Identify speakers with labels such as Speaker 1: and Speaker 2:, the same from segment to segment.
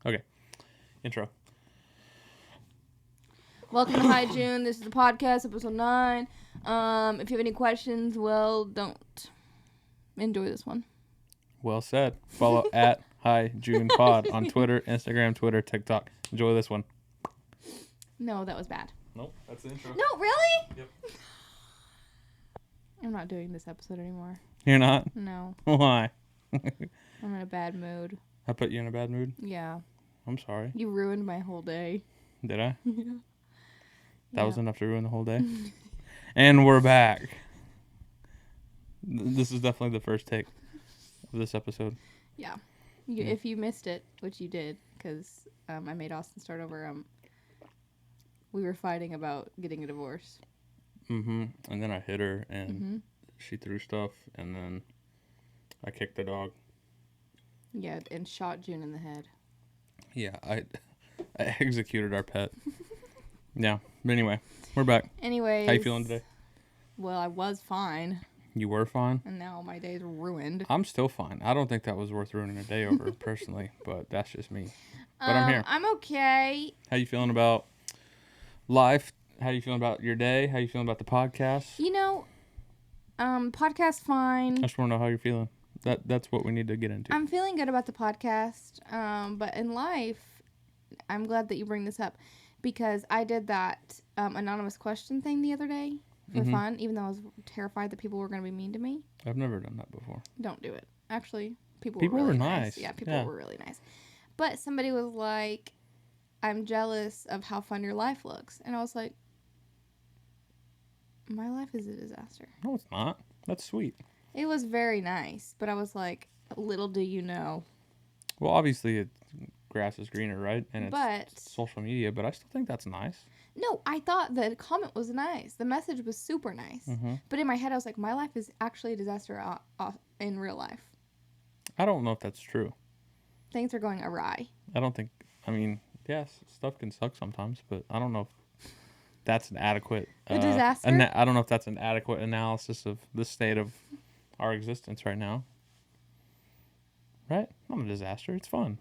Speaker 1: Okay. Intro.
Speaker 2: Welcome to Hi June. This is the podcast, episode 9. If you have any questions, well, don't. Enjoy this one.
Speaker 1: Well said. Follow at Hi June Pod on Twitter, Instagram, TikTok. Enjoy this one.
Speaker 2: No, that was bad.
Speaker 1: Nope, that's the intro.
Speaker 2: No, really?
Speaker 1: Yep.
Speaker 2: I'm not doing this episode anymore.
Speaker 1: You're not?
Speaker 2: No.
Speaker 1: Why?
Speaker 2: I'm in a bad mood.
Speaker 1: I put you in a bad mood?
Speaker 2: Yeah.
Speaker 1: I'm sorry.
Speaker 2: You ruined my whole day.
Speaker 1: Did I?
Speaker 2: Yeah.
Speaker 1: That was enough to ruin the whole day. And we're back. This is definitely the first take of this episode.
Speaker 2: Yeah. If you missed it, which you did, because I made Austin start over, we were fighting about getting a divorce.
Speaker 1: Mm-hmm. And then I hit her, and she threw stuff, and then I kicked the dog.
Speaker 2: Yeah, and shot June in the head.
Speaker 1: Yeah, I executed our pet. Yeah, but anyway, we're back.
Speaker 2: Anyways.
Speaker 1: How you feeling today?
Speaker 2: Well, I was fine.
Speaker 1: You were fine?
Speaker 2: And now my day's ruined.
Speaker 1: I'm still fine. I don't think that was worth ruining a day over, personally, but that's just me. But I'm here.
Speaker 2: I'm okay.
Speaker 1: How you feeling about life? How you feeling about your day? How you feeling about the podcast?
Speaker 2: You know, podcast fine.
Speaker 1: I just want to know how you're feeling. That's what we need to get into.
Speaker 2: I'm feeling good about the podcast. But in life, I'm glad that you bring this up because I did that anonymous question thing the other day for fun, even though I was terrified that people were going to be mean to me.
Speaker 1: I've never done that before.
Speaker 2: Don't do it. Actually, people
Speaker 1: were
Speaker 2: really
Speaker 1: nice.
Speaker 2: Yeah, people were really nice. But somebody was like, I'm jealous of how fun your life looks. And I was like, my life is a disaster.
Speaker 1: No, it's not. That's sweet.
Speaker 2: It was very nice, but I was like, little do you know.
Speaker 1: Well, obviously, grass is greener, right? And it's social media, but I still think that's nice.
Speaker 2: No, I thought the comment was nice. The message was super nice.
Speaker 1: Mm-hmm.
Speaker 2: But in my head, I was like, my life is actually a disaster in real life.
Speaker 1: I don't know if that's true.
Speaker 2: Things are going awry.
Speaker 1: Yes, stuff can suck sometimes, but I don't know if that's an adequate...
Speaker 2: A disaster?
Speaker 1: I don't know if that's an adequate analysis of the state of our existence right now. Right? Not a disaster. It's fun.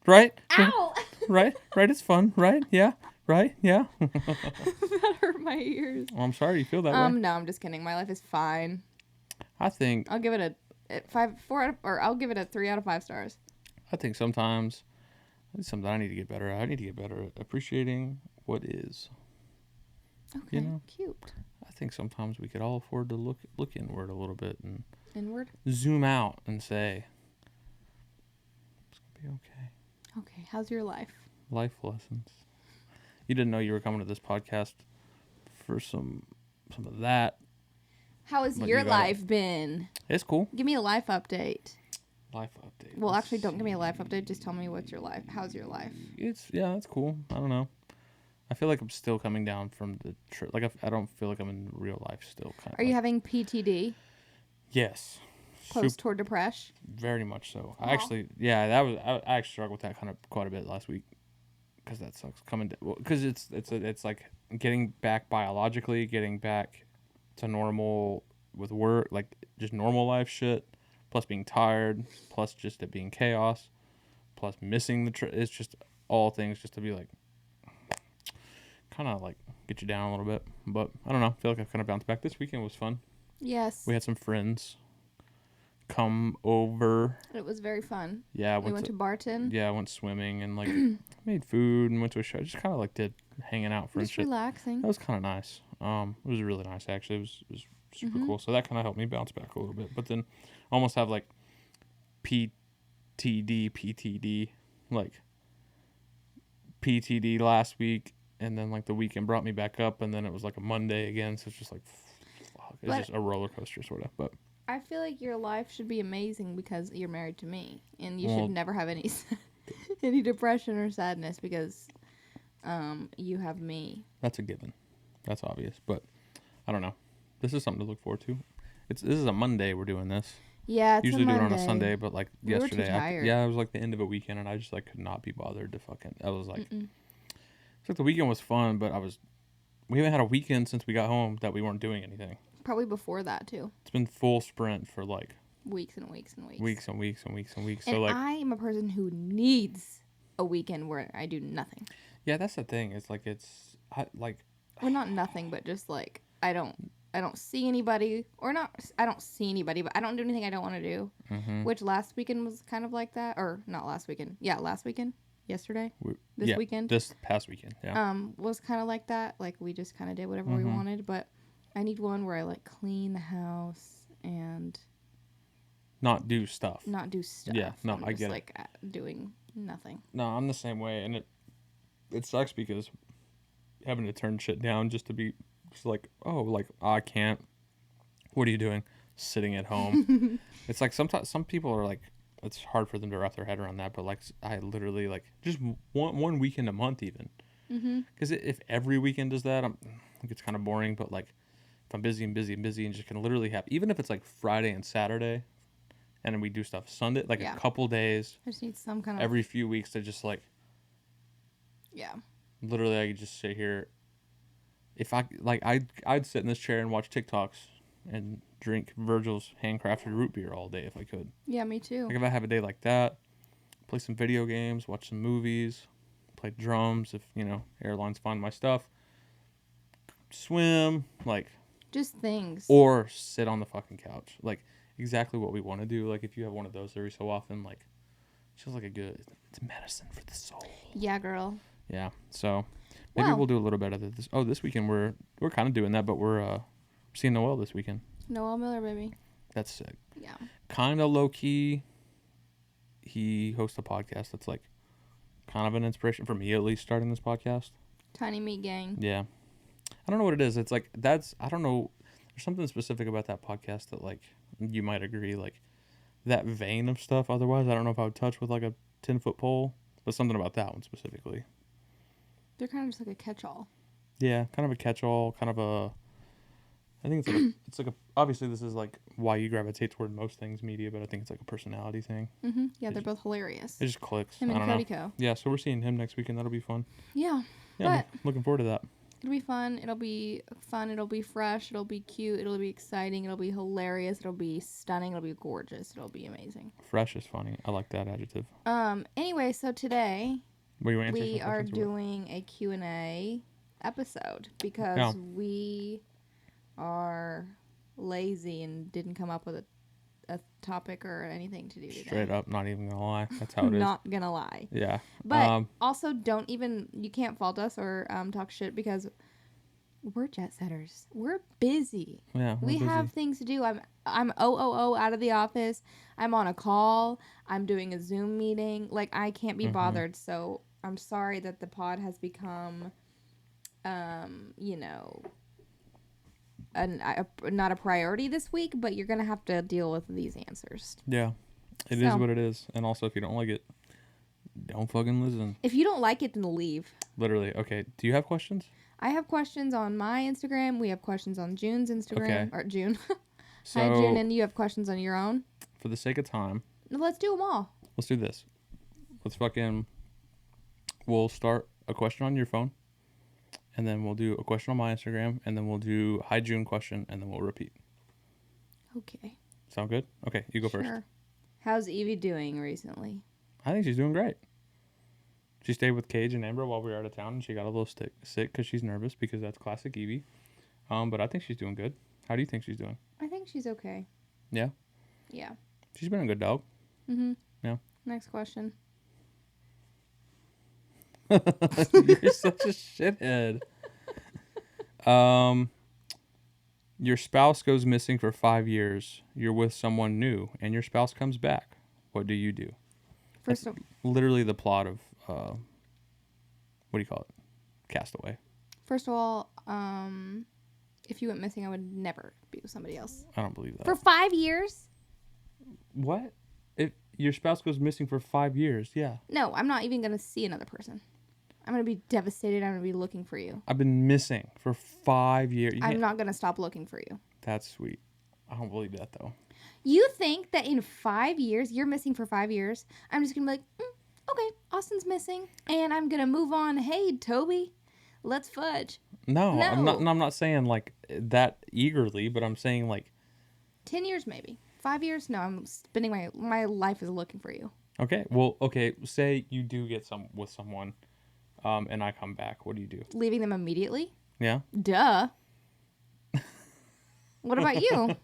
Speaker 1: Right?
Speaker 2: Ow!
Speaker 1: Right? It's fun. Right? Yeah. Right? Yeah.
Speaker 2: That hurt my ears.
Speaker 1: Well, I'm sorry you feel that way.
Speaker 2: No, I'm just kidding. My life is fine.
Speaker 1: I think...
Speaker 2: I'll give it I'll give it a 3 out of 5 stars.
Speaker 1: I think sometimes it's something I need to get better at. I need to get better at appreciating what is.
Speaker 2: Okay, cute.
Speaker 1: I think sometimes we could all afford to look inward a little bit and
Speaker 2: inward,
Speaker 1: zoom out and say, it's gonna be okay.
Speaker 2: Okay, how's your life?
Speaker 1: Life lessons. You didn't know you were coming to this podcast for some of that.
Speaker 2: How has your life been?
Speaker 1: It's cool.
Speaker 2: Give me a life update.
Speaker 1: Life update.
Speaker 2: Well, actually, don't give me a life update. Just tell me what's your life. How's your life?
Speaker 1: It's cool. I don't know. I feel like I'm still coming down from the trip. Like I don't feel like I'm in real life still.
Speaker 2: Are you having PTD?
Speaker 1: Yes.
Speaker 2: Close toward depression?
Speaker 1: Very much so.
Speaker 2: Aww.
Speaker 1: I actually struggled with that kind of quite a bit last week because that sucks. Because it's like getting back biologically, getting back to normal with work, like just normal life shit, plus being tired, plus just it being chaos, plus missing the trip. It's just all things just to be like, kind of like get you down a little bit. But I don't know. I feel like I've kind of bounced back. This weekend was fun.
Speaker 2: Yes.
Speaker 1: We had some friends come over.
Speaker 2: It was very fun.
Speaker 1: Yeah.
Speaker 2: We went to Barton.
Speaker 1: Yeah, I went swimming and like made food and went to a show. Just kind of like did hanging out for
Speaker 2: Just relaxing.
Speaker 1: That was kind of nice. It was really nice actually. It was super cool. So that kind of helped me bounce back a little bit. But then almost have like PTD, like PTD last week, and then like the weekend brought me back up, and then it was like a Monday again. So it's just like, fuck. It's just a roller coaster sort of. But
Speaker 2: I feel like your life should be amazing because you're married to me, and you should never have any any depression or sadness because you have me.
Speaker 1: That's a given. That's obvious, but I don't know. This is something to look forward to. This is a Monday we're doing this.
Speaker 2: Yeah, it's
Speaker 1: usually
Speaker 2: a Monday.
Speaker 1: do it on a Sunday, but like yesterday,
Speaker 2: were too tired.
Speaker 1: It was like the end of a weekend, and I just like could not be bothered to fucking. I was like, it's like the weekend was fun, but we haven't had a weekend since we got home that we weren't doing anything.
Speaker 2: Probably before that too.
Speaker 1: It's been full sprint for like
Speaker 2: weeks and weeks and weeks.
Speaker 1: Weeks and weeks and weeks and weeks.
Speaker 2: And
Speaker 1: so like,
Speaker 2: I am a person who needs a weekend where I do nothing.
Speaker 1: Yeah, that's the thing. It's like
Speaker 2: Well, not nothing, but just like I don't see anybody, or not. I don't see anybody, but I don't do anything I don't want to do.
Speaker 1: Mm-hmm.
Speaker 2: Which last weekend was kind of like that, or not last weekend. Yeah, last weekend. Yesterday. This weekend.
Speaker 1: This past weekend. Yeah.
Speaker 2: Was kind of like that. Like we just kind of did whatever we wanted, but I need one where I like clean the house and
Speaker 1: not do stuff.
Speaker 2: Yeah,
Speaker 1: no,
Speaker 2: I'm
Speaker 1: I
Speaker 2: just,
Speaker 1: get
Speaker 2: like, doing nothing.
Speaker 1: No, I'm the same way, and it sucks because having to turn shit down just to be just like, oh, like, I can't. What are you doing? Sitting at home. It's like sometimes some people are like, it's hard for them to wrap their head around that, but like I literally like just one weekend a month even. Because if every weekend does that, I think it's kind of boring. But like if I'm busy and just can literally have, even if it's like Friday and Saturday, and then we do stuff Sunday, like a couple days.
Speaker 2: I just need some kind of
Speaker 1: every few weeks to just like.
Speaker 2: Yeah.
Speaker 1: Literally, I could just sit here. If I like, I'd sit in this chair and watch TikToks and drink Virgil's handcrafted root beer all day if I could.
Speaker 2: Yeah, me too.
Speaker 1: Like if I have a day like that, play some video games, watch some movies, play drums if, airlines find my stuff, swim, like.
Speaker 2: Just things.
Speaker 1: Or sit on the fucking couch. Like exactly what we want to do. Like if you have one of those every so often, like it's just like it's medicine for the soul.
Speaker 2: Yeah, girl.
Speaker 1: Yeah. So maybe we'll do a little bit of this. Oh, this weekend we're kind of doing that, but we're seeing Noel this weekend.
Speaker 2: Noel Miller, baby.
Speaker 1: That's sick.
Speaker 2: Yeah. Kind
Speaker 1: of low key. He hosts a podcast that's like kind of an inspiration for me, at least, starting this podcast.
Speaker 2: Tiny Meat Gang.
Speaker 1: Yeah. I don't know what it is. It's like I don't know. There's something specific about that podcast that like you might agree, like that vein of stuff. Otherwise, I don't know if I would touch with like a 10-foot pole, but something about that one specifically.
Speaker 2: They're kind of just like a catch-all.
Speaker 1: Yeah, kind of a catch-all, kind of a. I think it's like a. Obviously, this is like why you gravitate toward most things media, but I think it's like a personality thing.
Speaker 2: Yeah, they're both hilarious.
Speaker 1: It just clicks.
Speaker 2: Him and
Speaker 1: I don't
Speaker 2: Cody
Speaker 1: know.
Speaker 2: Co.
Speaker 1: Yeah, so we're seeing him next weekend. That'll be fun.
Speaker 2: Yeah.
Speaker 1: Yeah, I'm looking forward to that.
Speaker 2: It'll be fun. It'll be fun. It'll be fresh. It'll be cute. It'll be exciting. It'll be hilarious. It'll be stunning. It'll be gorgeous. It'll be amazing.
Speaker 1: Fresh is funny. I like that adjective.
Speaker 2: Anyway, so today
Speaker 1: we
Speaker 2: are doing a Q&A episode because we are lazy and didn't come up with a topic or anything to do today.
Speaker 1: Straight up, not even gonna lie. That's how it is.
Speaker 2: Not gonna lie.
Speaker 1: Yeah.
Speaker 2: But also you can't fault us or talk shit because we're jet setters. We're busy.
Speaker 1: Yeah.
Speaker 2: We have things to do. I'm out of the office. I'm on a call. I'm doing a Zoom meeting. Like I can't be bothered. So I'm sorry that the pod has become not a priority this week, but you're going to have to deal with these answers.
Speaker 1: Yeah. It is what it is. And also, if you don't like it, don't fucking listen.
Speaker 2: If you don't like it, then leave.
Speaker 1: Literally. Okay. Do you have questions?
Speaker 2: I have questions on my Instagram. We have questions on June's Instagram. Okay. Or June.
Speaker 1: So,
Speaker 2: hi, June. And you have questions on your own?
Speaker 1: For the sake of time.
Speaker 2: Let's do them all.
Speaker 1: Let's do this. We'll start a question on your phone. And then we'll do a question on my Instagram, and then we'll do hi June question, and then we'll repeat.
Speaker 2: Okay.
Speaker 1: Sound good? Okay, you go first.
Speaker 2: How's Evie doing recently?
Speaker 1: I think she's doing great. She stayed with Cage and Amber while we were out of town, and she got a little sick because she's nervous, because that's classic Evie. But I think she's doing good. How do you think she's doing?
Speaker 2: I think she's okay.
Speaker 1: Yeah?
Speaker 2: Yeah.
Speaker 1: She's been a good dog.
Speaker 2: Mm-hmm.
Speaker 1: Yeah.
Speaker 2: Next question.
Speaker 1: You're such a shithead. Your spouse goes missing for 5 years. You're with someone new, and your spouse comes back. What do you do? That's literally the plot of what do you call it? Castaway.
Speaker 2: First of all, if you went missing, I would never be with somebody else.
Speaker 1: I don't believe that.
Speaker 2: For 5 years?
Speaker 1: What? If your spouse goes missing for 5 years, yeah.
Speaker 2: No, I'm not even gonna see another person. I'm going to be devastated. I'm going to be looking for you.
Speaker 1: I've been missing for 5 years.
Speaker 2: I'm not going to stop looking for you.
Speaker 1: That's sweet. I don't believe that, though.
Speaker 2: You think that in 5 years, you're missing for 5 years, I'm just going to be like, okay, Austin's missing, and I'm going to move on. Hey, Toby, let's fudge.
Speaker 1: No. I'm not saying, like, that eagerly, but I'm saying, like...
Speaker 2: 10 years, maybe. 5 years? No, I'm spending my life is looking for you.
Speaker 1: Okay. Well, okay. Say you do get with someone, and I come back. What do you do?
Speaker 2: Leaving them immediately?
Speaker 1: Yeah.
Speaker 2: Duh. What about you?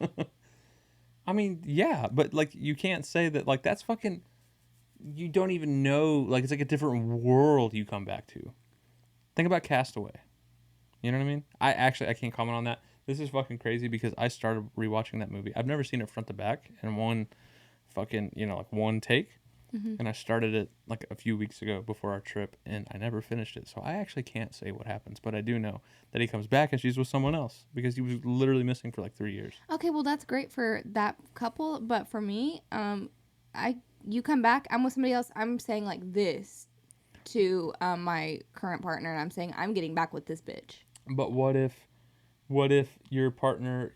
Speaker 1: I mean, yeah, but like you can't say that. Like that's fucking. You don't even know. Like it's like a different world you come back to. Think about Castaway. You know what I mean? I can't comment on that. This is fucking crazy because I started rewatching that movie. I've never seen it front to back in one fucking, like one take.
Speaker 2: Mm-hmm.
Speaker 1: And I started it like a few weeks ago before our trip and I never finished it. So I actually can't say what happens, but I do know that he comes back and she's with someone else because he was literally missing for like 3 years.
Speaker 2: Okay, well that's great for that couple, but for me, you come back, I'm with somebody else, I'm saying like this to my current partner, and I'm saying I'm getting back with this bitch.
Speaker 1: But what if your partner,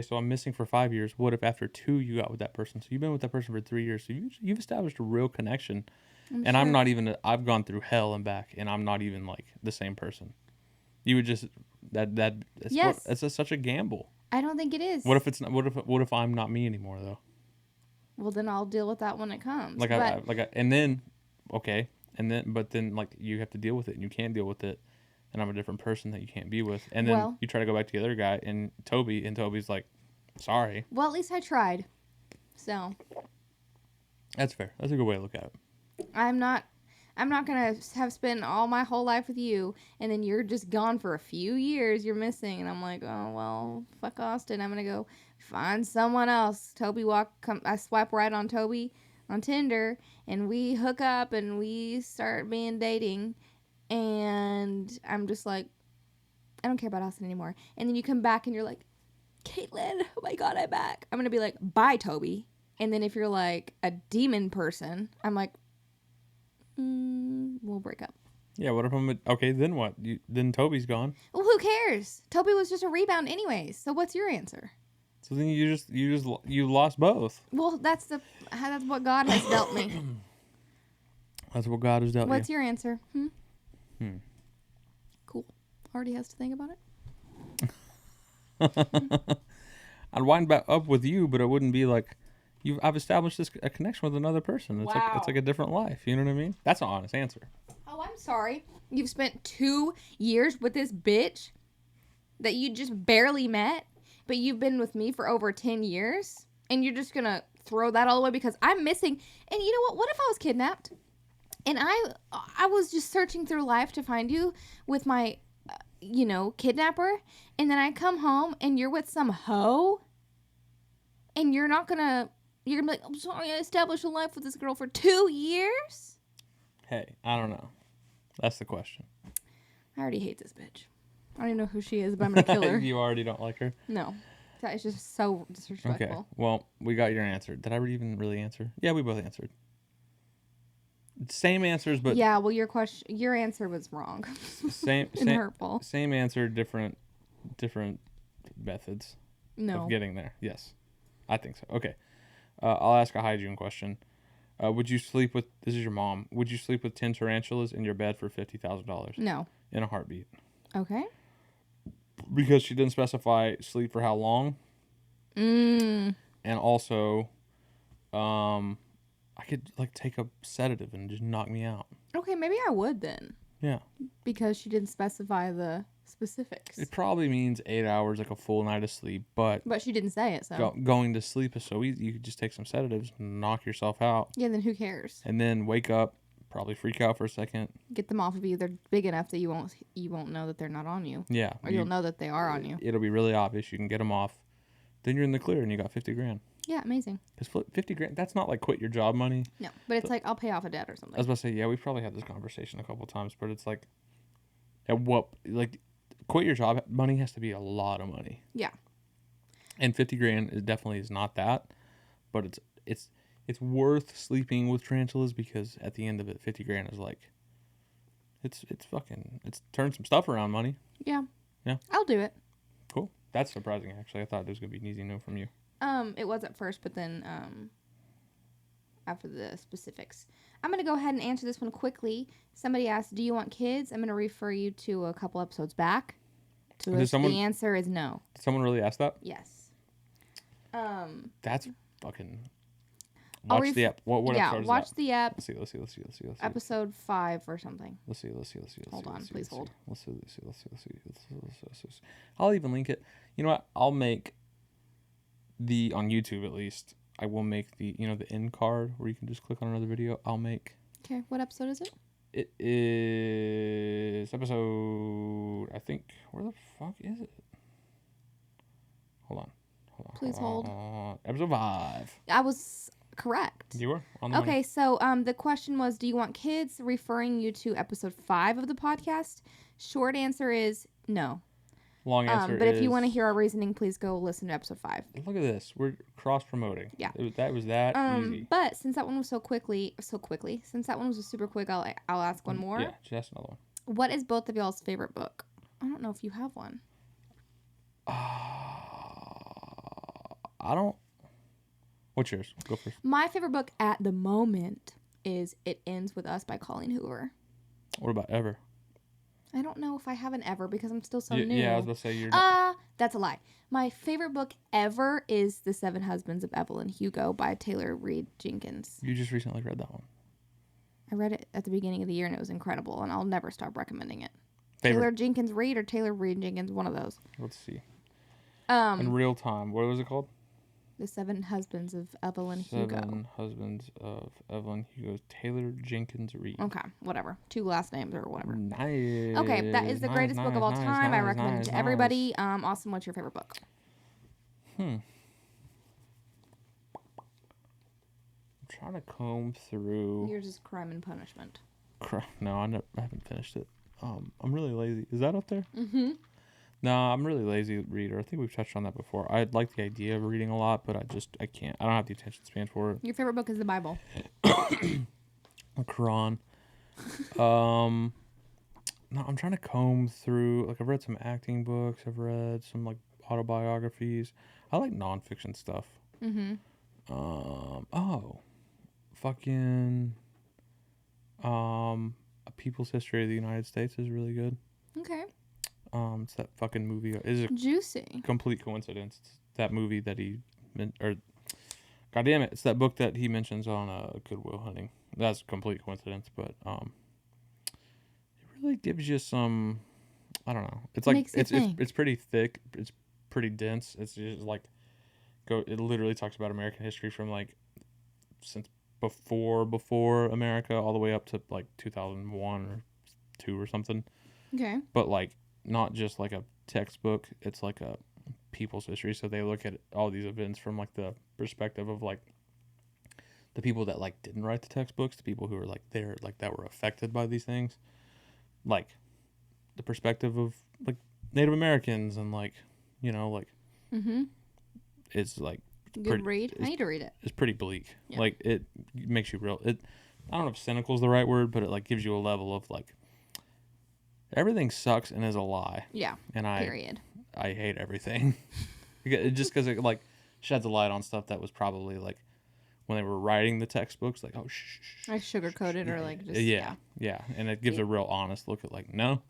Speaker 1: so I'm missing for 5 years. What if after 2 you got with that person? So you've been with that person for 3 years. So you've established a real connection. And I'm not even, I've gone through hell and back and I'm not even like the same person. You would just, it's such a gamble.
Speaker 2: I don't think it is.
Speaker 1: What if it's not, what if I'm not me anymore though?
Speaker 2: Well, then I'll deal with that when it comes.
Speaker 1: But then like you have to deal with it and you can't deal with it. And I'm a different person that you can't be with. And then you try to go back to the other guy and Toby's like, sorry.
Speaker 2: Well, at least I tried. So.
Speaker 1: That's fair. That's a good way to look at it.
Speaker 2: I'm not going to have spent all my whole life with you and then you're just gone for a few years. You're missing. And I'm like, oh, well, fuck Austin. I'm going to go find someone else. I swipe right on Toby on Tinder and we hook up and we start dating. And I'm just like, I don't care about Austin anymore. And then you come back and you're like, Caitlin, oh my God, I'm back. I'm going to be like, bye, Toby. And then if you're like a demon person, I'm like, we'll break up.
Speaker 1: Yeah, what if then what? Then Toby's gone.
Speaker 2: Well, who cares? Toby was just a rebound anyways. So what's your answer?
Speaker 1: So then you lost both.
Speaker 2: Well, that's what God has dealt me.
Speaker 1: That's what God has dealt
Speaker 2: What's your answer? Cool. Already has to think about
Speaker 1: it. I'd wind back up with you, but it wouldn't be like I've established a connection with another person. It's like a different life. You know what I mean? That's an honest answer.
Speaker 2: Oh, I'm sorry. You've spent 2 years with this bitch that you just barely met, but you've been with me for over 10 years, and you're just gonna throw that all away because I'm missing. And you know what? What if I was kidnapped? And I was just searching through life to find you with my, kidnapper. And then I come home and you're with some hoe. And you're going to be like, I'm sorry, I established a life with this girl for 2 years?
Speaker 1: Hey, I don't know. That's the question.
Speaker 2: I already hate this bitch. I don't even know who she is, but I'm going to kill her.
Speaker 1: You already don't like her?
Speaker 2: No. That is just so disrespectful.
Speaker 1: Okay. Well, we got your answer. Did I even really answer? Yeah, we both answered. Same answers, but
Speaker 2: yeah. Well, your answer was wrong.
Speaker 1: Same
Speaker 2: hurtful.
Speaker 1: Same answer, different methods.
Speaker 2: No.
Speaker 1: Of getting there. Yes, I think so. Okay, I'll ask a hygiene question. Would you sleep with? This is your mom. Would you sleep with 10 tarantulas in your bed for $50,000?
Speaker 2: No.
Speaker 1: In a heartbeat.
Speaker 2: Okay.
Speaker 1: Because she didn't specify sleep for how long. And also, I could like take a sedative and just knock me out.
Speaker 2: Okay, maybe I would then.
Speaker 1: Yeah.
Speaker 2: Because she didn't specify the specifics.
Speaker 1: It probably means 8 hours, like a full night of sleep, but
Speaker 2: she didn't say it, so
Speaker 1: going to sleep is so easy. You could just take some sedatives, knock yourself out.
Speaker 2: Yeah, then who cares?
Speaker 1: And then wake up, probably freak out for a second.
Speaker 2: Get them off of you. They're big enough that you won't know that they're not on you.
Speaker 1: Yeah.
Speaker 2: Or you'll know that they are on you.
Speaker 1: It'll be really obvious. You can get them off. Then you're in the clear and you got $50,000.
Speaker 2: Yeah, amazing.
Speaker 1: Because $50,000, that's not like quit your job money.
Speaker 2: No, but it's like I'll pay off a debt or something.
Speaker 1: I was about to say, yeah, we've probably had this conversation a couple times, but it's like, quit your job money has to be a lot of money.
Speaker 2: Yeah.
Speaker 1: And $50,000 definitely is not that, but it's worth sleeping with tarantulas because at the end of it, $50,000 is like, it's turned some stuff around money.
Speaker 2: Yeah.
Speaker 1: Yeah.
Speaker 2: I'll do it.
Speaker 1: Cool. That's surprising, actually. I thought it was going to be an easy no from you.
Speaker 2: It was at first, but then, after the specifics. I'm going to go ahead and answer this one quickly. Somebody asked, do you want kids? I'm going to refer you to a couple episodes back. The answer is no.
Speaker 1: Did someone really ask that?
Speaker 2: Yes.
Speaker 1: That's fucking
Speaker 2: I'll
Speaker 1: watch the app. What
Speaker 2: yeah,
Speaker 1: episode is
Speaker 2: watch
Speaker 1: that?
Speaker 2: the app.
Speaker 1: Let's see.
Speaker 2: Episode 5 or something.
Speaker 1: Let's see.
Speaker 2: Hold on, please hold.
Speaker 1: Let's see. I'll even link it. You know what? I'll make on YouTube at least. I will make the end card where you can just click on another video. I'll make.
Speaker 2: Okay, what episode is it?
Speaker 1: It is episode. I think. Where the fuck is it? Hold on.
Speaker 2: Please hold.
Speaker 1: Episode 5.
Speaker 2: I was correct.
Speaker 1: You were on the
Speaker 2: Okay,
Speaker 1: money.
Speaker 2: so the question was, do you want kids, referring you to episode 5 of the podcast? Short answer is no.
Speaker 1: Long answer
Speaker 2: but
Speaker 1: is.
Speaker 2: if you want to hear our reasoning, please go listen to episode 5.
Speaker 1: Look at this. We're cross promoting.
Speaker 2: Yeah.
Speaker 1: That was that easy.
Speaker 2: But since that one was so quickly, since that one was super quick, I'll ask one more.
Speaker 1: Yeah, just ask another one.
Speaker 2: What is both of y'all's favorite book? I don't know if you have one.
Speaker 1: I don't. What's yours? Go first.
Speaker 2: My favorite book at the moment is It Ends With Us by Colleen Hoover.
Speaker 1: What about Ever?
Speaker 2: I don't know if I have an ever because I'm still so new.
Speaker 1: Yeah, I was about to say you're.
Speaker 2: That's a lie. My favorite book ever is The Seven Husbands of Evelyn Hugo by Taylor Reed Jenkins.
Speaker 1: You just recently read that one.
Speaker 2: I read it at the beginning of the year and it was incredible, and I'll never stop recommending it.
Speaker 1: Favorite.
Speaker 2: Taylor Jenkins Reid or Taylor Reed Jenkins, one of those.
Speaker 1: Let's see. In real time, what was it called?
Speaker 2: The Seven Husbands of Evelyn Hugo.
Speaker 1: Seven Husbands of Evelyn Hugo. Taylor Jenkins Reid.
Speaker 2: Okay, whatever. 2 last names or whatever.
Speaker 1: Nice.
Speaker 2: Okay, that is the greatest book of all time. I recommend it to everybody. Austin, what's your favorite book?
Speaker 1: I'm trying to comb through.
Speaker 2: Yours is Crime and Punishment.
Speaker 1: No, I haven't finished it. I'm really lazy. Is that up there?
Speaker 2: Mm-hmm.
Speaker 1: No, I'm a really lazy reader. I think we've touched on that before. I like the idea of reading a lot, but I can't. I don't have the attention span for it.
Speaker 2: Your favorite book is the Bible.
Speaker 1: Quran. No, I'm trying to comb through. Like, I've read some acting books. I've read some like autobiographies. I like nonfiction stuff.
Speaker 2: Mm-hmm.
Speaker 1: A People's History of the United States is really good.
Speaker 2: Okay.
Speaker 1: It's that fucking movie. It's a
Speaker 2: Juicy.
Speaker 1: complete coincidence. It's that movie that God damn it! It's that book that he mentions on Good Will Hunting. That's a complete coincidence, but it really gives you some. I don't know. It's like it's pretty thick. It's pretty dense. It's just like It literally talks about American history from like since before America all the way up to like 2001 or 2 or something.
Speaker 2: Okay.
Speaker 1: But like not just like a textbook. It's like a people's history. So they look at all these events from like the perspective of like the people that like didn't write the textbooks, the people who were like there, like that were affected by these things, like the perspective of like Native Americans and like, you know, like it's like
Speaker 2: good read. I need to read it.
Speaker 1: It's pretty bleak.
Speaker 2: Yeah.
Speaker 1: Like it makes you real. I don't know if cynical is the right word, but it like gives you a level of like everything sucks and is a lie.
Speaker 2: Yeah.
Speaker 1: And
Speaker 2: period.
Speaker 1: I hate everything. Just because it like sheds a light on stuff that was probably like when they were writing the textbooks, like, oh,
Speaker 2: like sugar-coated or like just,
Speaker 1: yeah. And it gives a real honest look at like, no,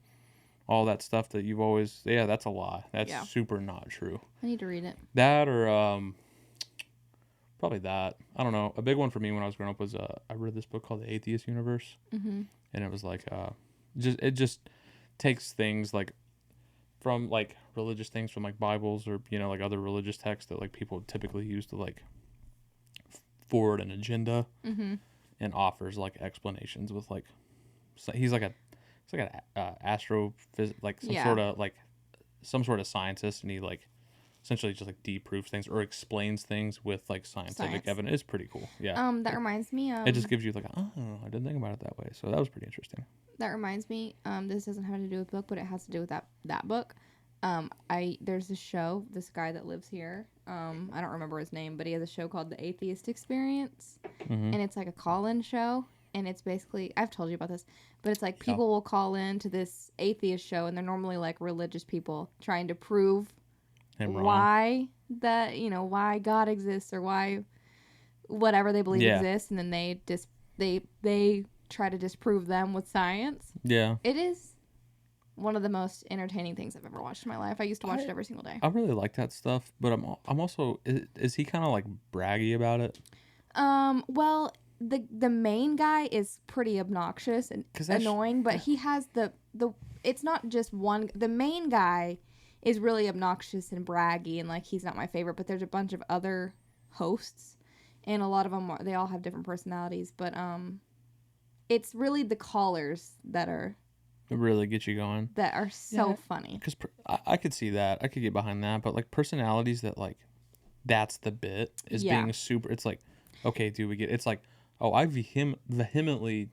Speaker 1: all that stuff that you've always, that's a lie. That's super not true.
Speaker 2: I need to read it.
Speaker 1: That or probably that. I don't know. A big one for me when I was growing up was I read this book called The Atheist Universe. And it was like, it just takes things like from like religious things from like Bibles or, you know, like other religious texts that like people typically use to like forward an agenda and offers like explanations with like, so he's like an astrophysics, like some sort of scientist, and he like essentially just like deproves things or explains things with like scientific evidence. It's pretty cool. Yeah. That
Speaker 2: reminds me of,
Speaker 1: it just gives you like, oh, I didn't think about it that way. So that was pretty interesting.
Speaker 2: That reminds me, this doesn't have to do with book, but it has to do with that book. There's a show, this guy that lives here, I don't remember his name, but he has a show called The Atheist Experience, and it's like a call-in show, and it's basically, I've told you about this, but it's like people will call in to this atheist show, and they're normally like religious people trying to prove why that, you know, why God exists or why whatever they believe exists, and then they try to disprove them with science. Yeah. It is one of the most entertaining things I've ever watched in my life. I used to watch it every single day.
Speaker 1: I really like that stuff, but I'm also is he kind of like braggy about it?
Speaker 2: Well, the main guy is pretty obnoxious and annoying, but he has the it's not just one. The main guy is really obnoxious and braggy, and like he's not my favorite. But there's a bunch of other hosts, and a lot of them they all have different personalities. But it's really the callers that
Speaker 1: really get you going.
Speaker 2: That are so funny.
Speaker 1: Because I could see that. I could get behind that. But like personalities that like, that's the bit is being super. It's like, okay, dude, we get. It's like, oh, I vehemently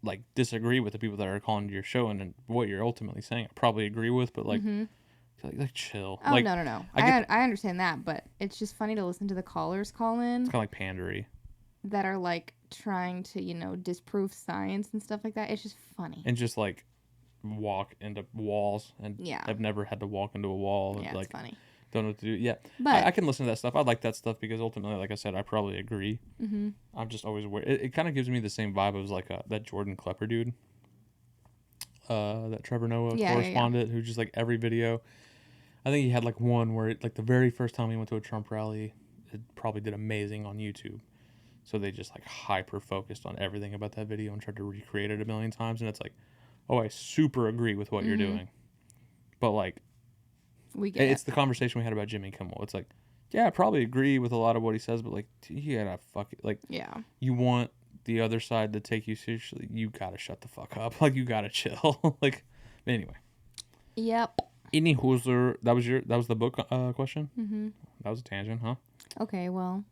Speaker 1: like disagree with the people that are calling your show and what you're ultimately saying. I probably agree with, but like, like chill.
Speaker 2: Oh
Speaker 1: like,
Speaker 2: no. I understand that, but it's just funny to listen to the callers call in.
Speaker 1: It's kind of like pandery.
Speaker 2: That are like trying to disprove science and stuff like that. It's just funny.
Speaker 1: And just like walk into walls and I've never had to walk into a wall.
Speaker 2: Yeah,
Speaker 1: like,
Speaker 2: it's funny.
Speaker 1: Don't know what to do. Yeah, but I can listen to that stuff. I like that stuff because ultimately, like I said, I probably agree. Mm-hmm. I'm just always aware. It kind of gives me the same vibe as like that Jordan Klepper dude. That Trevor Noah correspondent who just like every video. I think he had like one where like the very first time he went to a Trump rally, it probably did amazing on YouTube. So they just like hyper focused on everything about that video and tried to recreate it a million times. And it's like, oh, I super agree with what you're doing. But like, it's the conversation we had about Jimmy Kimmel. It's like, yeah, I probably agree with a lot of what he says, but like, you gotta fuck it. Like, you want the other side to take you seriously, you gotta shut the fuck up. Like, you gotta chill. Like, anyway.
Speaker 2: Yep.
Speaker 1: Any hooser, that was the book question? Mm-hmm. That was a tangent, huh?
Speaker 2: Okay, well.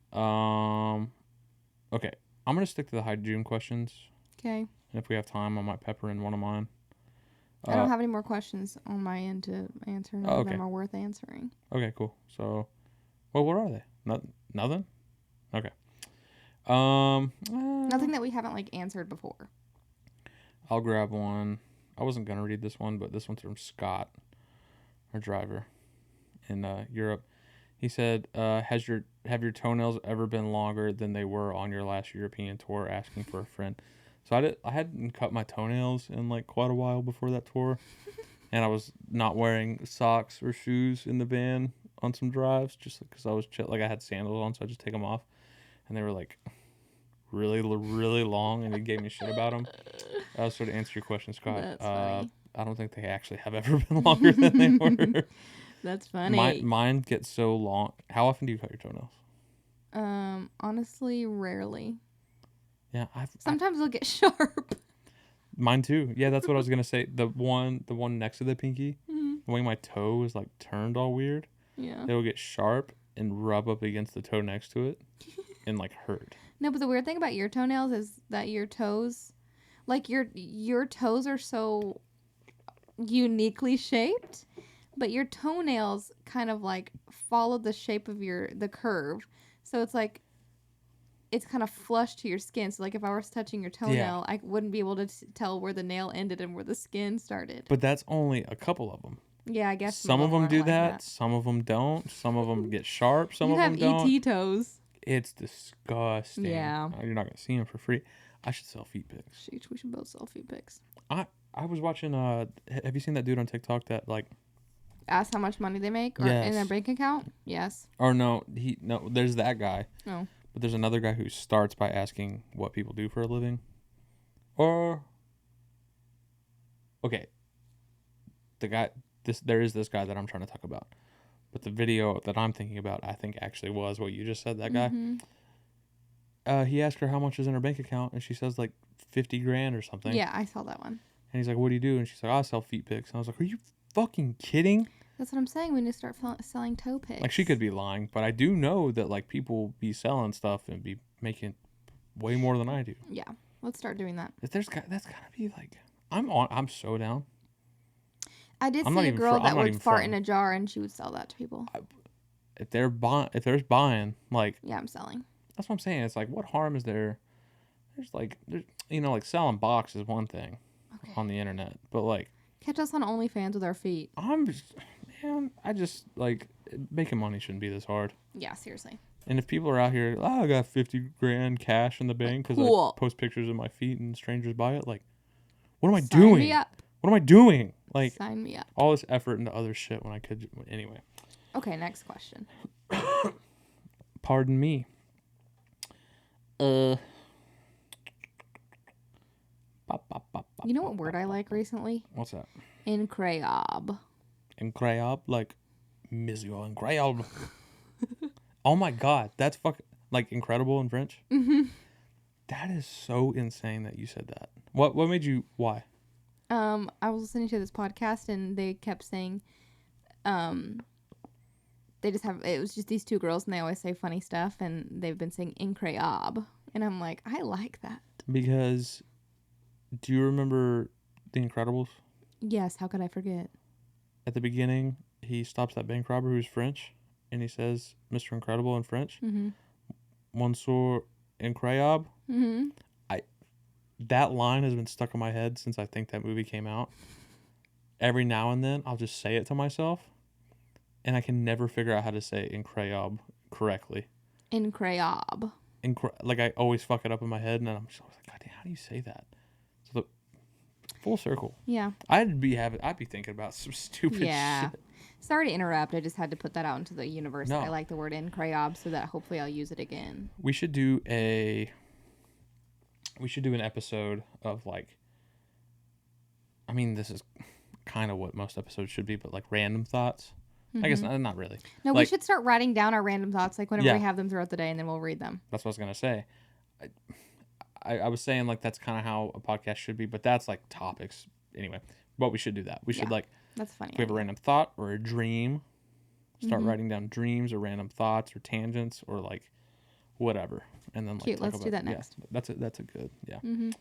Speaker 1: Okay, I'm going to stick to the hygiene questions.
Speaker 2: Okay.
Speaker 1: And if we have time, I might pepper in one of mine.
Speaker 2: I don't have any more questions on my end to answer. None of them are worth answering.
Speaker 1: Okay, cool. So, well, what are they? Nothing? Okay.
Speaker 2: Nothing that we haven't, like, answered before.
Speaker 1: I'll grab one. I wasn't going to read this one, but this one's from Scott, our driver in Europe. He said, have your toenails ever been longer than they were on your last European tour? Asking for a friend. So I hadn't cut my toenails in like quite a while before that tour, and I was not wearing socks or shoes in the van on some drives just because I was chill. Like I had sandals on, so I just take them off, and they were like really really long, and he gave me shit about them. I was sort of answer your question, Scott.
Speaker 2: That's funny.
Speaker 1: I don't think they actually have ever been longer than they were.
Speaker 2: That's funny.
Speaker 1: Mine gets so long. How often do you cut your toenails?
Speaker 2: Honestly, rarely.
Speaker 1: Yeah,
Speaker 2: sometimes they'll get sharp.
Speaker 1: Mine too. Yeah, that's what I was gonna say. The one next to the pinky, the way my toe is like turned all weird.
Speaker 2: Yeah.
Speaker 1: It'll get sharp and rub up against the toe next to it, and like hurt.
Speaker 2: No, but the weird thing about your toenails is that your toes, like your toes are so uniquely shaped. But your toenails kind of like follow the shape of the curve. So it's like, it's kind of flush to your skin. So like if I was touching your toenail, I wouldn't be able to tell where the nail ended and where the skin started.
Speaker 1: But that's only a couple of them.
Speaker 2: Yeah, I guess.
Speaker 1: Some of them do that. Some of them don't. Some of them get sharp. Some of them don't.
Speaker 2: You have ET toes.
Speaker 1: It's disgusting.
Speaker 2: Yeah.
Speaker 1: You're not going to see them for free. I should sell feet pics.
Speaker 2: Shoot, we should both sell feet pics.
Speaker 1: I was watching, have you seen that dude on TikTok that like,
Speaker 2: ask how much money they make in their bank account? Yes.
Speaker 1: Or no, there's that guy.
Speaker 2: Oh.
Speaker 1: But there's another guy who starts by asking what people do for a living. Or okay. There is this guy that I'm trying to talk about. But the video that I'm thinking about, I think actually was what you just said, that guy. Mm-hmm. He asked her how much is in her bank account, and she says like 50 grand or something.
Speaker 2: Yeah, I saw that one.
Speaker 1: And he's like, what do you do? And she's like, I sell feet pics. And I was like, are you fucking kidding?
Speaker 2: That's what I'm saying. We need to start selling toe pics.
Speaker 1: Like, she could be lying, but I do know that like people be selling stuff and be making way more than I do.
Speaker 2: Yeah, let's start doing that.
Speaker 1: That's gotta be like, I'm so down.
Speaker 2: I did see a girl that would fart in a jar and she would sell that to people.
Speaker 1: If there's buying, like,
Speaker 2: yeah, I'm selling.
Speaker 1: That's what I'm saying. It's like, what harm is there? There's like like selling box is one thing on the internet, but like,
Speaker 2: catch us on OnlyFans with our feet.
Speaker 1: I just like, making money shouldn't be this hard.
Speaker 2: Yeah, seriously.
Speaker 1: And if people are out here, I got 50 grand cash in the bank because I post pictures of my feet and strangers buy it, like, what am I doing?
Speaker 2: Me up.
Speaker 1: What am I doing? Like,
Speaker 2: sign me up.
Speaker 1: all this effort into other shit when I could. Anyway.
Speaker 2: Okay, next question.
Speaker 1: Pardon me.
Speaker 2: You know what word I like recently?
Speaker 1: What's that?
Speaker 2: Incroyable.
Speaker 1: Incroyable, like Monsieur Incroyable. Oh my god, that's like incredible in French.
Speaker 2: Mm-hmm.
Speaker 1: That is so insane that you said that. What made you? Why?
Speaker 2: I was listening to this podcast and they kept saying, it was just these two girls and they always say funny stuff and they've been saying incroyable and I'm like, I like that.
Speaker 1: Because, do you remember The Incredibles?
Speaker 2: Yes, how could I forget?
Speaker 1: At the beginning, he stops that bank robber who's French, and he says, "Mr. Incredible" in French.
Speaker 2: Mm-hmm.
Speaker 1: Monsieur Incroyable.
Speaker 2: Mm-hmm.
Speaker 1: That line has been stuck in my head since I think that movie came out. Every now and then, I'll just say it to myself, and I can never figure out how to say incroyable correctly.
Speaker 2: Incroyable.
Speaker 1: Like, I always fuck it up in my head, and then I'm just like, God damn, how do you say that? So, full circle.
Speaker 2: Yeah.
Speaker 1: I'd be thinking about some stupid shit.
Speaker 2: Sorry to interrupt. I just had to put that out into the universe.
Speaker 1: No.
Speaker 2: I like the word incroyable so that hopefully I'll use it again.
Speaker 1: We should do an episode of, like, I mean, this is kind of what most episodes should be, but like random thoughts. I guess not really.
Speaker 2: No,
Speaker 1: like,
Speaker 2: we should start writing down our random thoughts, like whenever
Speaker 1: Yeah.
Speaker 2: we have them throughout the day, and then we'll read them.
Speaker 1: That's what I was gonna say. I was saying, like, that's kind of how a podcast should be, but that's like topics anyway. But we should do that. We should, like,
Speaker 2: That's funny.
Speaker 1: if we have a random thought or a dream, start writing down dreams or random thoughts or tangents or like whatever, and then like
Speaker 2: Cute.
Speaker 1: talk
Speaker 2: Let's do
Speaker 1: about-
Speaker 2: that next.
Speaker 1: Yeah, that's a good
Speaker 2: Mm-hmm.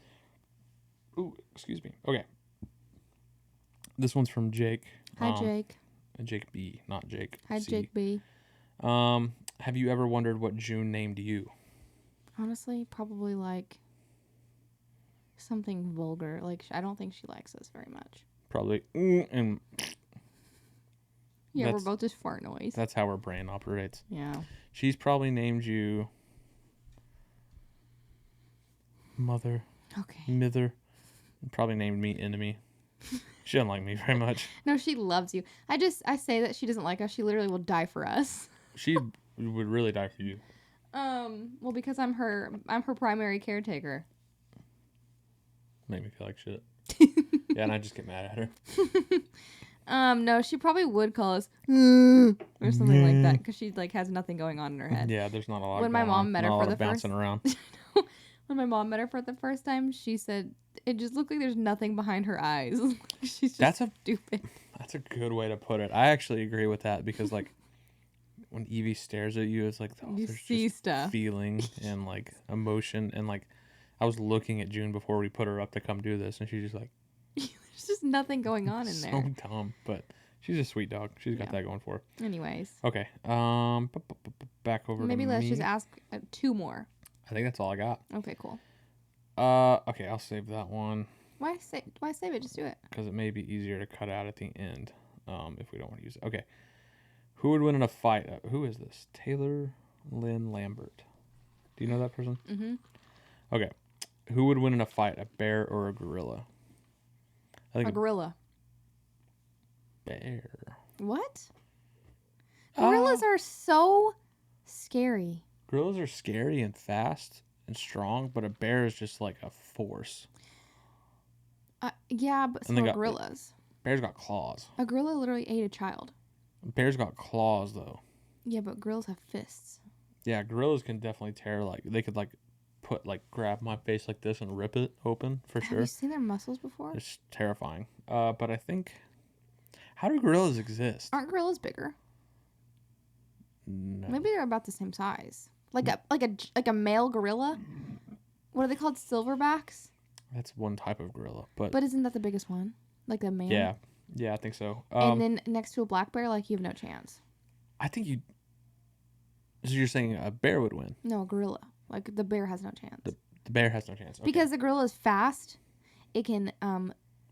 Speaker 1: Ooh, excuse me. Okay, this one's from Jake.
Speaker 2: Hi, Jake.
Speaker 1: Jake B, not Jake.
Speaker 2: Hi,
Speaker 1: C.
Speaker 2: Jake B.
Speaker 1: Have you ever wondered what June named you?
Speaker 2: Honestly, probably like something vulgar. Like, I don't think she likes us very much.
Speaker 1: Probably, and
Speaker 2: Yeah, we're
Speaker 1: That's-
Speaker 2: both just fart noise.
Speaker 1: that's how her brain operates.
Speaker 2: Yeah.
Speaker 1: She's probably named you Mother,
Speaker 2: Okay.
Speaker 1: Mither, and probably named me Enemy. She doesn't like me very much.
Speaker 2: No, she loves you. I say that she doesn't like us. She literally will die for us.
Speaker 1: She would really die for you.
Speaker 2: Well, because I'm her primary caretaker.
Speaker 1: Make me feel like shit. Yeah, and I just get mad at her.
Speaker 2: No, she probably would call us or something like that because she like has nothing going on in her head.
Speaker 1: Yeah, there's not a lot.
Speaker 2: When my
Speaker 1: going
Speaker 2: mom
Speaker 1: on.
Speaker 2: met her
Speaker 1: Not a
Speaker 2: for
Speaker 1: lot
Speaker 2: the
Speaker 1: of bouncing
Speaker 2: first-
Speaker 1: around.
Speaker 2: When my mom met her for the first time, she said it just looked like there's nothing behind her eyes. She's just stupid.
Speaker 1: That's a good way to put it. I actually agree with that because, like, when Evie stares at you, it's like
Speaker 2: You
Speaker 1: there's
Speaker 2: see
Speaker 1: just
Speaker 2: stuff.
Speaker 1: feeling and like emotion, and like I was looking at June before we put her up to come do this, and she's just like,
Speaker 2: There's just nothing going on in
Speaker 1: so
Speaker 2: there.
Speaker 1: dumb, but she's a sweet dog. She's got
Speaker 2: Yeah.
Speaker 1: that going for her.
Speaker 2: Anyways,
Speaker 1: Okay, back over
Speaker 2: maybe
Speaker 1: to
Speaker 2: let's
Speaker 1: me.
Speaker 2: just ask 2 more.
Speaker 1: I think that's all I got.
Speaker 2: Okay, cool.
Speaker 1: Okay, I'll save that one
Speaker 2: Why save it? Just do it.
Speaker 1: because it may be easier to cut out at the end if we don't want to use it. Okay. Who would win in a fight? Who is this? Taylor Lynn Lambert. Do you know that person?
Speaker 2: Mm-hmm.
Speaker 1: Okay. Who would win in a fight, a bear or a gorilla? I think
Speaker 2: A gorilla.
Speaker 1: bear.
Speaker 2: What? Gorillas are so scary.
Speaker 1: Gorillas are scary and fast and strong, but a bear is just like a force.
Speaker 2: Yeah, but so
Speaker 1: And they
Speaker 2: are
Speaker 1: got-
Speaker 2: gorillas.
Speaker 1: Bears got claws.
Speaker 2: A gorilla literally ate a child.
Speaker 1: Bears got claws, though.
Speaker 2: Yeah, but gorillas have fists.
Speaker 1: Yeah, gorillas can definitely tear, like, they could, like, grab my face like this and rip it open, for
Speaker 2: Have
Speaker 1: sure.
Speaker 2: you seen their muscles before?
Speaker 1: It's terrifying. But I think, how do gorillas exist?
Speaker 2: Aren't gorillas bigger?
Speaker 1: No.
Speaker 2: Maybe they're about the same size. Like a male gorilla. What are they called? Silverbacks.
Speaker 1: That's one type of gorilla, but
Speaker 2: But isn't that the biggest one? Like a man.
Speaker 1: yeah, I think so.
Speaker 2: And then next to a black bear, like you have no chance.
Speaker 1: I think you. So you're saying a bear would win?
Speaker 2: No, a gorilla. Like the bear has no chance.
Speaker 1: The bear has no chance. Okay.
Speaker 2: Because the gorilla is fast. It can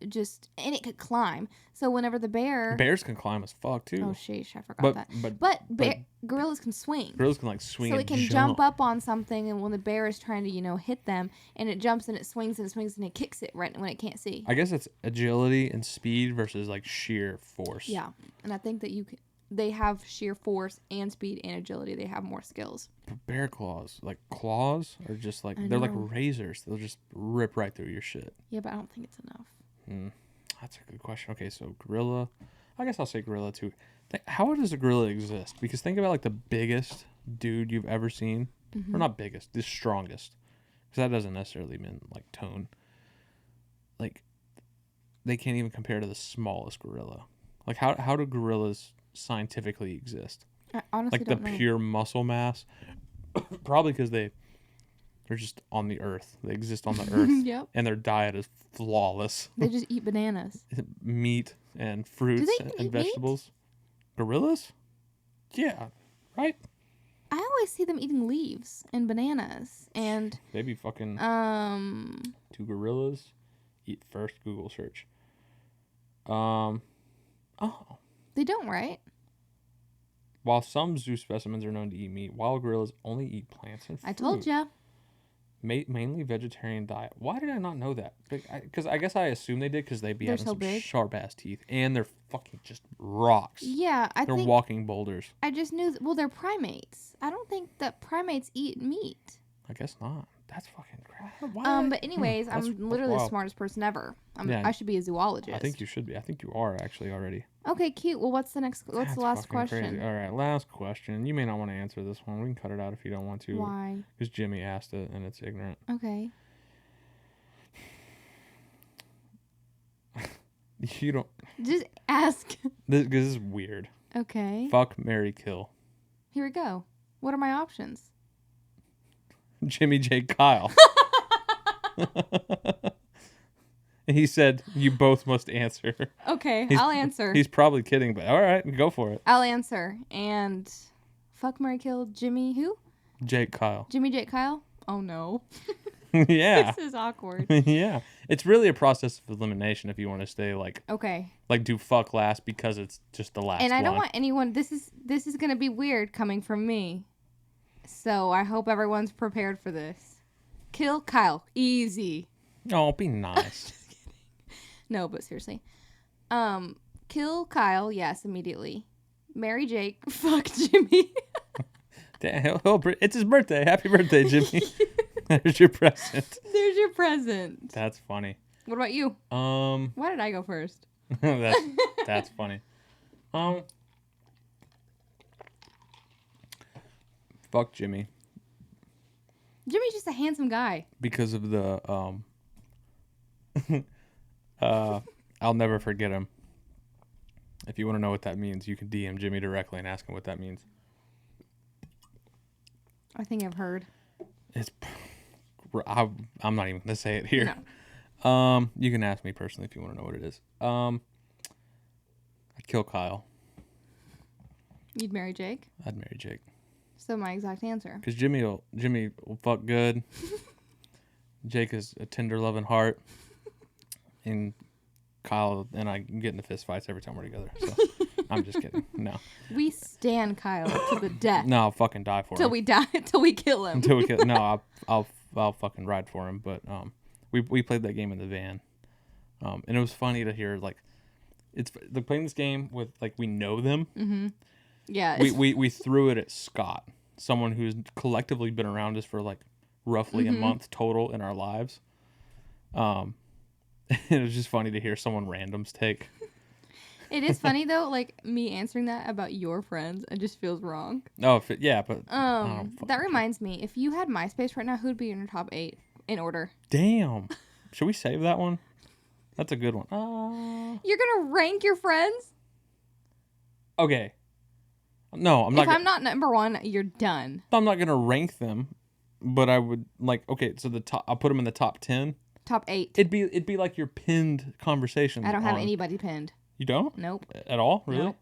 Speaker 2: and it could climb. So whenever the bear,
Speaker 1: Bears can climb as fuck too.
Speaker 2: oh sheesh, I forgot that. But gorillas can swing.
Speaker 1: Gorillas can like swing.
Speaker 2: So
Speaker 1: and
Speaker 2: it can jump up on something, and when the bear is trying to hit them, and it jumps and it swings and it swings and it kicks it right when it can't see.
Speaker 1: I guess it's agility and speed versus like sheer force.
Speaker 2: Yeah, and I think that they have sheer force and speed and agility. They have more skills.
Speaker 1: But bear claws are just like they're like razors. They'll just rip right through your shit.
Speaker 2: Yeah, but I don't think it's enough.
Speaker 1: That's a good question. Okay, so gorilla. I guess I'll say gorilla too. How does a gorilla exist? Because think about like the biggest dude you've ever seen, or not biggest, the strongest. Because that doesn't necessarily mean like tone. Like they can't even compare to the smallest gorilla. Like how do gorillas scientifically exist?
Speaker 2: I honestly don't know.
Speaker 1: Like the pure muscle mass? Probably because they're just on the earth. They exist on the earth.
Speaker 2: Yep.
Speaker 1: And their diet is flawless.
Speaker 2: They just eat bananas.
Speaker 1: Meat and fruits and vegetables. Meat? Gorillas? Yeah. Right?
Speaker 2: I always see them eating leaves and bananas and
Speaker 1: Maybe fucking do gorillas eat first Google search.
Speaker 2: They don't, right?
Speaker 1: While some zoo specimens are known to eat meat, wild gorillas only eat plants and fruit.
Speaker 2: I told ya.
Speaker 1: Mainly vegetarian diet. Why did I not know that? Because I guess I assume they did because they'd be having some sharp ass teeth and they're fucking just rocks.
Speaker 2: Yeah,
Speaker 1: they're walking boulders.
Speaker 2: I just knew. Well, they're primates. I don't think that primates eat meat.
Speaker 1: I guess not. That's fucking crap.
Speaker 2: But anyways, I'm literally the smartest person ever. I should be a zoologist.
Speaker 1: I think you should be. I think you are actually already.
Speaker 2: Okay, cute. Well, what's the last question?
Speaker 1: Crazy. All right, last question. You may not want to answer this one. We can cut it out if you don't want to.
Speaker 2: Why?
Speaker 1: Because Jimmy asked it and it's ignorant.
Speaker 2: Okay.
Speaker 1: You don't.
Speaker 2: Just ask.
Speaker 1: This is weird.
Speaker 2: Okay.
Speaker 1: Fuck, marry, kill.
Speaker 2: Here we go. What are my options?
Speaker 1: Jimmy J. Kyle. He said you both must answer.
Speaker 2: Okay, I'll answer.
Speaker 1: He's probably kidding, but all right, go for it.
Speaker 2: I'll answer. And fuck, marry, kill Jimmy who?
Speaker 1: Jake Kyle.
Speaker 2: Jimmy Jake Kyle? Oh no.
Speaker 1: Yeah.
Speaker 2: This is awkward.
Speaker 1: Yeah. It's really a process of elimination if you want to stay like do fuck last because it's just the last one.
Speaker 2: And I don't want anyone this is gonna be weird coming from me. So I hope everyone's prepared for this. Kill Kyle. Easy.
Speaker 1: Oh, be nice.
Speaker 2: Just kidding. No, but seriously. Kill Kyle, yes, immediately. Marry Jake. Fuck Jimmy.
Speaker 1: It's his birthday. Happy birthday, Jimmy. There's your present.
Speaker 2: There's your present.
Speaker 1: That's funny.
Speaker 2: What about you? Why did I go first?
Speaker 1: That's funny. Fuck Jimmy.
Speaker 2: Jimmy's just a handsome guy.
Speaker 1: Because of the I'll never forget him. If you want to know what that means, you can DM Jimmy directly and ask him what that means.
Speaker 2: I think I've heard.
Speaker 1: I'm not even gonna say it here.
Speaker 2: No.
Speaker 1: You can ask me personally if you want to know what it is. I'd kill Kyle.
Speaker 2: You'd marry Jake?
Speaker 1: I'd marry Jake.
Speaker 2: So my exact answer.
Speaker 1: Because Jimmy will fuck good. Jake is a tender, loving heart. And Kyle and I get into fist fights every time we're together. So I'm just kidding. No.
Speaker 2: We stand Kyle to the death.
Speaker 1: No, I'll fucking die for him.
Speaker 2: Till we die. Till we kill him.
Speaker 1: No, I'll fucking ride for him. But we played that game in the van. And it was funny to hear it's like playing this game with we know them.
Speaker 2: Mm-hmm. Yeah.
Speaker 1: We threw it at Scott, someone who's collectively been around us for roughly a month total in our lives. It was just funny to hear someone random's take.
Speaker 2: It is funny though, me answering that about your friends, it just feels wrong.
Speaker 1: Oh, yeah, but
Speaker 2: that reminds me, if you had MySpace right now, who'd be in your top 8 in order?
Speaker 1: Damn. Should we save that one? That's a good one.
Speaker 2: You're gonna rank your friends?
Speaker 1: Okay. No, I'm not.
Speaker 2: If I'm not number 1, you're done.
Speaker 1: I'm not gonna rank them, but I would okay. So I'll put them in the top 10.
Speaker 2: Top 8.
Speaker 1: It'd be like your pinned conversation.
Speaker 2: I don't have anybody pinned.
Speaker 1: You don't?
Speaker 2: Nope.
Speaker 1: At all? Really?
Speaker 2: Nope.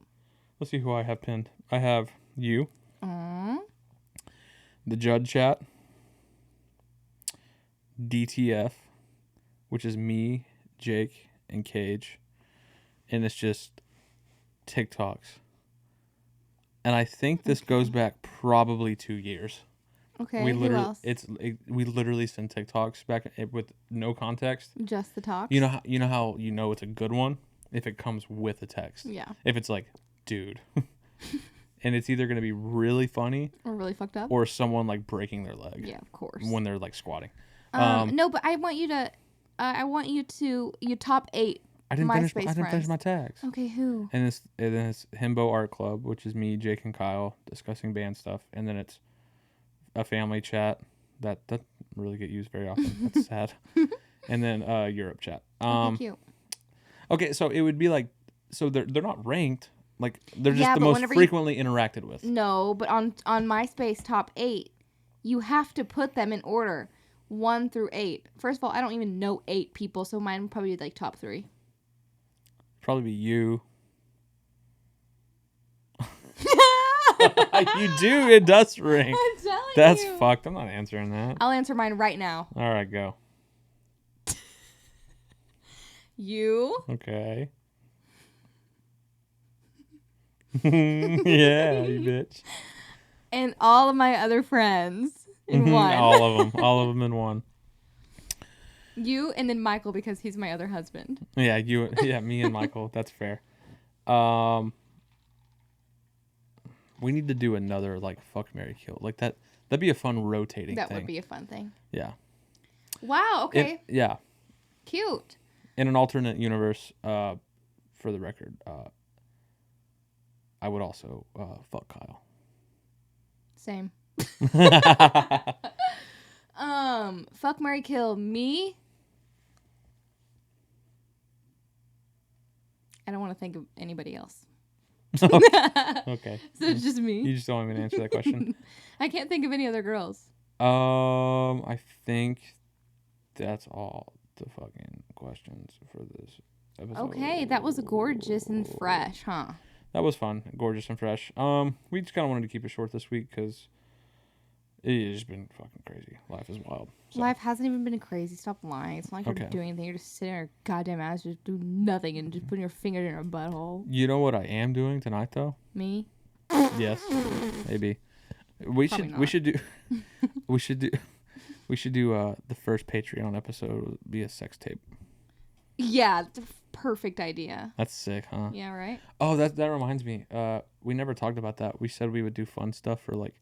Speaker 1: Let's see who I have pinned. I have you.
Speaker 2: Aww.
Speaker 1: The Judd Chat. DTF, which is me, Jake, and Cage, and it's just TikToks. And I think this goes back probably 2 years.
Speaker 2: Okay, who else?
Speaker 1: We literally send TikToks back with no context.
Speaker 2: Just the talks?
Speaker 1: You know how you know it's a good one? If it comes with a text.
Speaker 2: Yeah.
Speaker 1: If it's like, dude. And it's either going to be really funny.
Speaker 2: Or really fucked up.
Speaker 1: Or someone like breaking their leg.
Speaker 2: Yeah, of course.
Speaker 1: When they're like squatting.
Speaker 2: No, but I want you to, you top 8
Speaker 1: I didn't
Speaker 2: MySpace
Speaker 1: finish my tags.
Speaker 2: Okay, who?
Speaker 1: And then it's Himbo Art Club, which is me, Jake, and Kyle discussing band stuff. And then it's a family chat that doesn't really get used very often. That's sad. And then Europe chat.
Speaker 2: Okay, cute.
Speaker 1: Okay, so it would be like, so they're not ranked. Like they're just the most frequently interacted with.
Speaker 2: No, but on MySpace top 8, you have to put them in order, 1 through 8. First of all, I don't even know 8 people, so mine would probably be like top 3.
Speaker 1: Probably be you. You do. It does ring.
Speaker 2: I'm telling
Speaker 1: That's
Speaker 2: you.
Speaker 1: fucked. I'm not answering that.
Speaker 2: I'll answer mine right now.
Speaker 1: All right, go.
Speaker 2: You.
Speaker 1: Okay. Yeah, you bitch.
Speaker 2: And all of my other friends in one.
Speaker 1: All of them in one.
Speaker 2: You and then Michael because he's my other husband.
Speaker 1: Yeah, me and Michael. That's fair. We need to do another like fuck, marry, kill. Like that'd be a fun rotating thing.
Speaker 2: That would be a fun thing.
Speaker 1: Yeah.
Speaker 2: Wow, okay.
Speaker 1: Yeah.
Speaker 2: Cute.
Speaker 1: In an alternate universe, for the record, I would also fuck Kyle.
Speaker 2: Same. Fuck, marry, kill. Me. I don't want to think of anybody else.
Speaker 1: Okay.
Speaker 2: So it's just me.
Speaker 1: You just don't want me to answer that question.
Speaker 2: I can't think of any other girls.
Speaker 1: I think that's all the fucking questions for this episode.
Speaker 2: Okay, that was gorgeous and fresh, huh?
Speaker 1: That was fun, gorgeous and fresh. We just kind of wanted to keep it short this week because it has been fucking crazy. Life is wild. So.
Speaker 2: Life hasn't even been crazy. Stop lying. It's not like you're doing anything. You're just sitting there, goddamn ass, just doing nothing and just putting your finger in your butthole.
Speaker 1: You know what I am doing tonight, though?
Speaker 2: Me?
Speaker 1: Yes, maybe. We should do the first Patreon episode would be a sex tape.
Speaker 2: Yeah, perfect idea.
Speaker 1: That's sick, huh?
Speaker 2: Yeah, right?
Speaker 1: Oh, that reminds me. We never talked about that. We said we would do fun stuff for like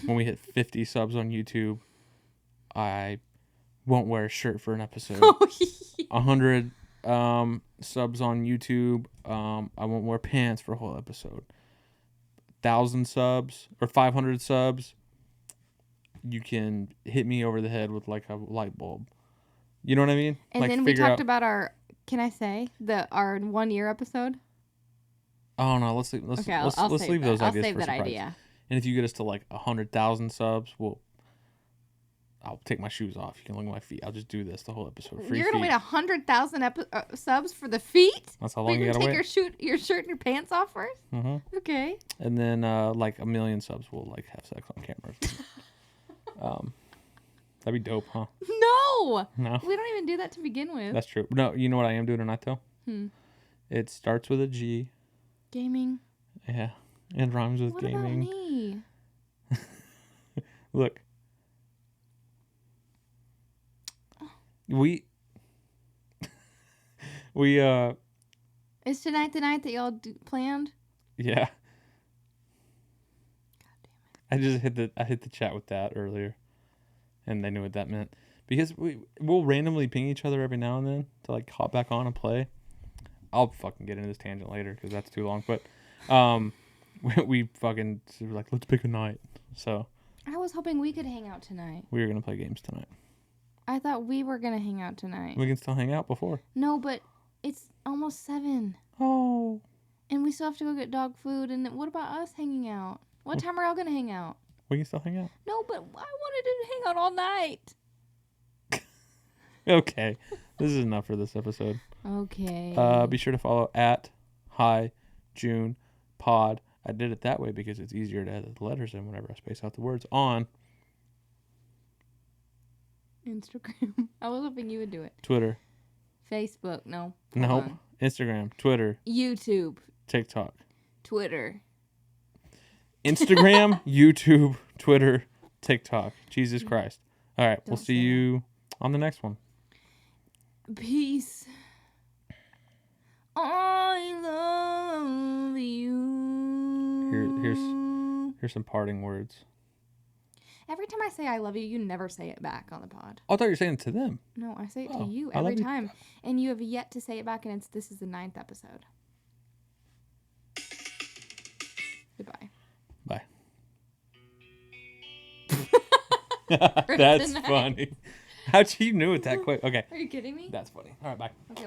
Speaker 1: when we hit 50 subs on YouTube. I won't wear a shirt for an episode. 100 subs on YouTube. I won't wear pants for a whole episode. 1,000 subs or 500 subs. You can hit me over the head with like a light bulb. You know what I mean?
Speaker 2: And
Speaker 1: like
Speaker 2: then we talked about our. Can I say our 1 year episode?
Speaker 1: Oh no, let's leave those ideas
Speaker 2: I'll
Speaker 1: for
Speaker 2: save that
Speaker 1: surprise.
Speaker 2: idea.
Speaker 1: And if you get us to like 100,000 subs, I'll take my shoes off. You can look at my feet. I'll just do this the whole episode. Free
Speaker 2: You're gonna
Speaker 1: feet.
Speaker 2: wait 100,000 subs for the feet?
Speaker 1: That's how long you gotta
Speaker 2: take
Speaker 1: wait.
Speaker 2: your shirt and your pants off first?
Speaker 1: Mm-hmm.
Speaker 2: Okay.
Speaker 1: And then like 1 million subs, we'll like have sex on camera. That'd be dope, huh?
Speaker 2: No.
Speaker 1: No.
Speaker 2: We don't even do that to begin with.
Speaker 1: That's true. No, you know what I am doing tonight though? It starts with a G.
Speaker 2: Gaming.
Speaker 1: Yeah. It rhymes with
Speaker 2: what
Speaker 1: gaming.
Speaker 2: About me?
Speaker 1: Look. We
Speaker 2: Is tonight the night that y'all planned?
Speaker 1: Yeah. God damn it. I hit the chat with that earlier. And they knew what that meant. Because we'll randomly ping each other every now and then to like hop back on and play. I'll fucking get into this tangent later because that's too long. But we fucking were like, let's pick a night. So
Speaker 2: I was hoping we could hang out tonight.
Speaker 1: we were going to play games tonight.
Speaker 2: I thought we were going to hang out tonight.
Speaker 1: We can still hang out before.
Speaker 2: No, but it's almost 7.
Speaker 1: Oh.
Speaker 2: And we still have to go get dog food. And what about us hanging out? What time are y'all going to hang out?
Speaker 1: We can still hang out.
Speaker 2: No, but I wanted to hang out all night.
Speaker 1: Okay. This is enough for this episode.
Speaker 2: Okay.
Speaker 1: Be sure to follow at Hi June Pod. I did it that way because it's easier to edit the letters in whenever I space out the words on
Speaker 2: Instagram. I was hoping you would do it.
Speaker 1: Twitter,
Speaker 2: Facebook. No.
Speaker 1: No.
Speaker 2: Hold on.
Speaker 1: Instagram, Twitter,
Speaker 2: YouTube.
Speaker 1: TikTok.
Speaker 2: Twitter.
Speaker 1: Instagram, YouTube, Twitter, TikTok. Jesus Christ. All right. We'll
Speaker 2: Don't
Speaker 1: see
Speaker 2: say
Speaker 1: you on the next one.
Speaker 2: Peace. I love you.
Speaker 1: Here's some parting words.
Speaker 2: Every time I say I love you, you never say it back on the pod.
Speaker 1: Oh, I thought you were saying it to them.
Speaker 2: No, I say it to
Speaker 1: Oh,
Speaker 2: you
Speaker 1: I love
Speaker 2: every
Speaker 1: you.
Speaker 2: time. And you have yet to say it back, and this is the 9th episode. Goodbye.
Speaker 1: Bye.
Speaker 2: For
Speaker 1: That's
Speaker 2: tonight.
Speaker 1: funny. How'd you knew it that quick? Okay.
Speaker 2: Are you kidding me?
Speaker 1: That's funny. All right, bye.
Speaker 2: Okay.